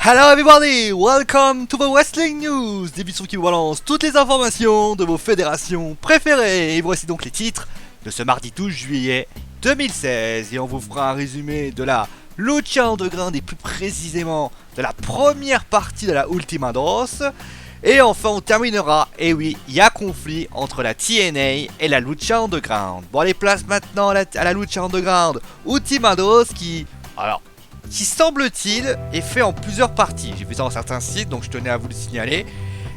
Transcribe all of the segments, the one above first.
Hello everybody, welcome to the Wrestling News, l'émission qui vous balance toutes les informations de vos fédérations préférées. Et voici donc les titres de ce mardi 12 juillet 2016. Et on vous fera un résumé de la Lucha Underground et plus précisément de la première partie de la Ultima Dos. Et enfin on terminera, et oui, il y a conflit entre la TNA et la Lucha Underground. Bon, allez, place maintenant à la Lucha Underground Ultima Dos qui semble-t-il est fait en plusieurs parties. J'ai vu ça dans certains sites, donc je tenais à vous le signaler.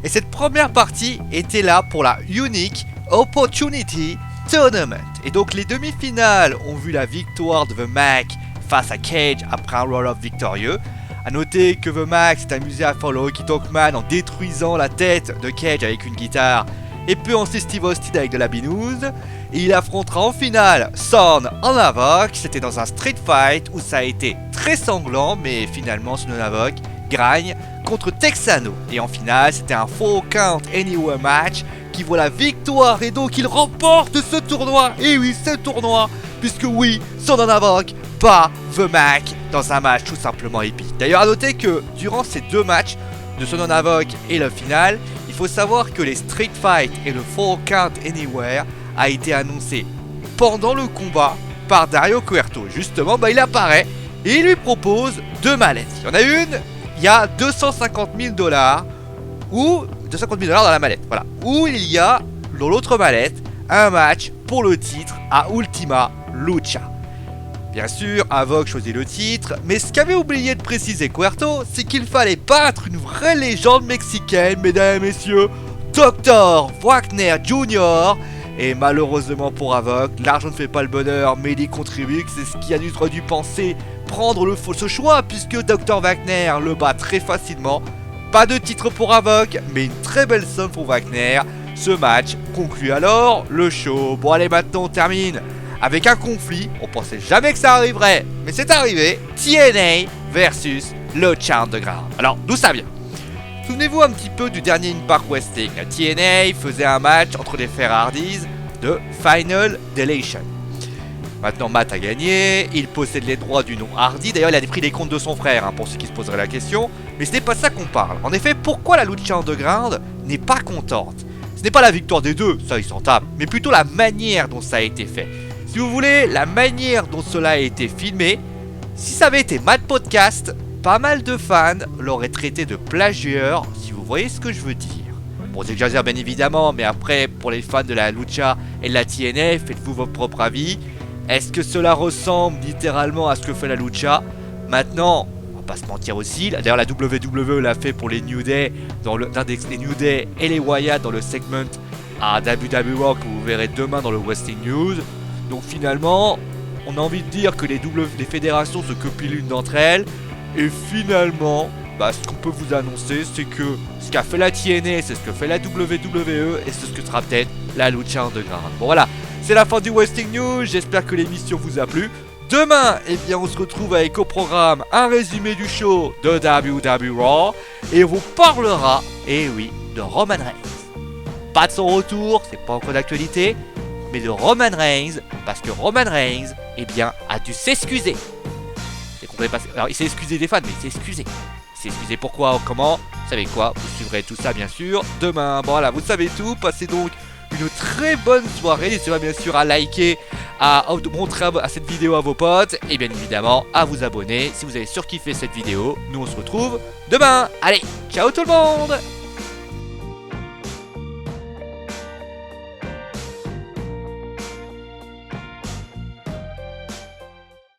Et cette première partie était là pour la Unique Opportunity Tournament. Et donc les demi-finales ont vu la victoire de The Mac face à Cage après un roll-up victorieux. A noter que The Mac s'est amusé à faire le Hockey Talk Man en détruisant la tête de Cage avec une guitare et peut lancer Steve Austin avec de la binouse. Et il affrontera en finale Son en Havoc. C'était dans un street fight où ça a été très sanglant, mais finalement Son Havoc gagne contre Texano. Et en finale, c'était un Full Count Anywhere match qui voit la victoire et donc il remporte ce tournoi. Et oui, ce tournoi, puisque oui, Son Havoc bat The Mac dans un match tout simplement épique. D'ailleurs, à noter que durant ces deux matchs de Son Havoc et le final, il faut savoir que les street fight et le Full Count Anywhere a été annoncé pendant le combat par Dario Cuerto. Justement, il apparaît et il lui propose deux mallettes. Il y en a une, il y a 250 000 $ ou 250 000 $ dans la mallette. Voilà. Ou il y a dans l'autre mallette un match pour le titre à Ultima Lucha. Bien sûr, Havoc choisit le titre, mais ce qu'avait oublié de préciser Cuerto, c'est qu'il fallait battre une vraie légende mexicaine, mesdames et messieurs, Dr. Wagner Jr. Et malheureusement pour Havoc, l'argent ne fait pas le bonheur, mais il y contribue, c'est ce qui a dû penser prendre ce choix, puisque Dr. Wagner le bat très facilement. Pas de titre pour Havoc, mais une très belle somme pour Wagner. Ce match conclut alors le show. Bon, allez, maintenant on termine avec un conflit. On pensait jamais que ça arriverait, mais c'est arrivé. TNA versus Lucha Underground. Alors, d'où ça vient? Souvenez-vous un petit peu du dernier Impact Wrestling. La TNA faisait un match entre les frères Hardys de Final Deletion. Maintenant, Matt a gagné, il possède les droits du nom Hardy. D'ailleurs, il a pris les comptes de son frère, pour ceux qui se poseraient la question. Mais ce n'est pas ça qu'on parle. En effet, pourquoi la Lucha Underground n'est pas contente? Ce n'est pas la victoire des deux, ça ils s'en tapent, mais plutôt la manière dont ça a été fait. Si vous voulez, la manière dont cela a été filmé, si ça avait été Mad Podcast, pas mal de fans l'auraient traité de plagieur, si vous voyez ce que je veux dire. Bon, j'exagère bien évidemment, mais après, pour les fans de la Lucha et de la TNA, faites-vous votre propre avis. Est-ce que cela ressemble littéralement à ce que fait la Lucha? Maintenant, on va pas se mentir aussi. D'ailleurs, la WWE l'a fait pour les New Day, les New Day et les Wyatt dans le segment à WWE Raw que vous verrez demain dans le Wrestling News. Donc finalement, on a envie de dire que les fédérations se copient l'une d'entre elles. Et finalement, ce qu'on peut vous annoncer, c'est que ce qu'a fait la TNA, c'est ce que fait la WWE et c'est ce que sera peut-être la Lucha Underground. Bon, voilà, c'est la fin du Wrestling News. J'espère que l'émission vous a plu. Demain, on se retrouve avec au programme un résumé du show de WWE Raw et on vous parlera, de Roman Reigns. Pas de son retour, c'est pas encore d'actualité, mais de Roman Reigns, parce que Roman Reigns, a dû s'excuser. Alors, il s'est excusé des fans, mais il s'est excusé. Il s'est excusé pourquoi, comment, vous savez quoi, vous suivrez tout ça bien sûr demain. Bon, voilà, vous savez tout. Passez donc une très bonne soirée. N'hésitez pas bien sûr à liker, à montrer à cette vidéo à vos potes et bien évidemment à vous abonner si vous avez surkiffé cette vidéo. Nous on se retrouve demain. Allez, ciao tout le monde!